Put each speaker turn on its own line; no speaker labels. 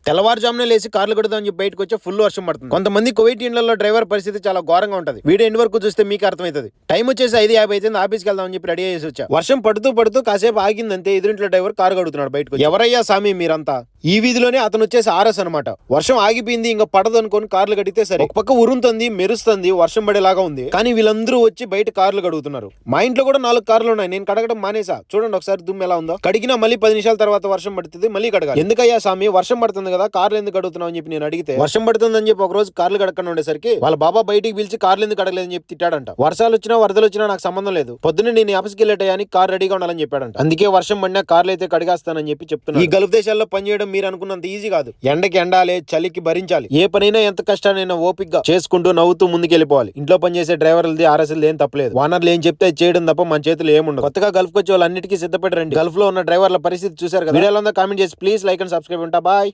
తెల్లవారుజామున లేసి కార్లు కడదామని చెప్పి బయటకు వచ్చే ఫుల్ వర్షం పడుతుంది. కొంతమంది కువైట్ ఇండ్లలో డ్రైవర్ పరిస్థితి చాలా ఘోరంగా ఉంటది. వీడియో ఎండ్ వరకు చూస్తే మీకు అర్థమవుతుంది. టైం వచ్చేసి 5:50 అయితే ఆఫీస్కి వెళ్దామని చెప్పి రెడీ చేసి వచ్చా. వర్షం పడుతూ కాసేపు ఆగిందంతే ఎదురింట్లో డ్రైవర్ కారు కడుగుతున్నాడు బయటకు. ఎవరయ్యా సామి మీరంతా? ఈ వీధిలోనే అతను వచ్చేసి ఆర్ఎస్ అనమాట. వర్షం ఆగిపోయింది ఇంకా పడదు అనుకోని కార్లు కడిగితే సరే ఒక పక్క ఉరుంతుంది మెరుస్తుంది వర్షం పడేలాగా ఉంది. కానీ వీళ్ళందరూ వచ్చి బయట కార్లు కడుగుతున్నారు. మా ఇంట్లో కూడా 4 కార్లు ఉన్నాయి. నేను కడగడం మానేసా. చూడండి ఒకసారి దుమ్ము ఎలా ఉందో. కడిగినా మళ్ళీ 10 నిమిషాల తర్వాత వర్షం పడుతుంది మళ్ళీ కడగాలి. ఎందుకయ్యా సామి వర్షం పడుతుంది కదా కార్లు ఎందుకు కడుగుతున్నావు అని చెప్పి నేను అడిగితే వర్షం పడుతుందని చెప్పి ఒక రోజు కార్లు కడకుండా ఉండేసరికి వాళ్ళ బాబా బయటికి పిలిచి కార్లు ఎందుకు కడగలేదని చెప్పి తిట్టాడంట. వర్షాలు వచ్చినా వరదలు వచ్చినా నాకు సంబంధం లేదు. పొద్దున్నే నేను ఆఫీస్కి వెళ్ళేటయానికి కార్ రెడీగా ఉండాలని చెప్పాడంట. అందుకే వర్షం పడినా కార్లు అయితే కడిగేస్తానని చెప్పి చెప్తున్నాను. ఈ గల్ఫ్ దేశాల్లో పనిచేయడం మీరు అనుకున్నంత ఈజీ కాదు. ఎండకి ఎండాలి, చలికి భరించాలి. ఏ పనైనా ఎంత కష్టానైనా ఓపికగా చేసుకుంటూ నవ్వుతూ ముందుకెళ్ళిపోవాలి. ఇంట్లో పనిచేసే డ్రైవర్లది ఆర్ఎస్ఎల్ ఏం తప్పలేదు. వానర్లు ఏం చెప్తే చేయడం తప్ప మన చేతులు ఏముండదు. కొత్తగా గల్ఫ్ వచ్చే వాళ్ళన్నిటికీ సిద్ధపడి రండి. గల్ఫ్ లో ఉన్న డ్రైవర్ల పరిస్థితి చూసారు కదా. వీడియోలో కామెంట్ చేసి ప్లీజ్ లైక్ అండ్ సబ్స్క్రైబ్ ఉంటా. బాయ్.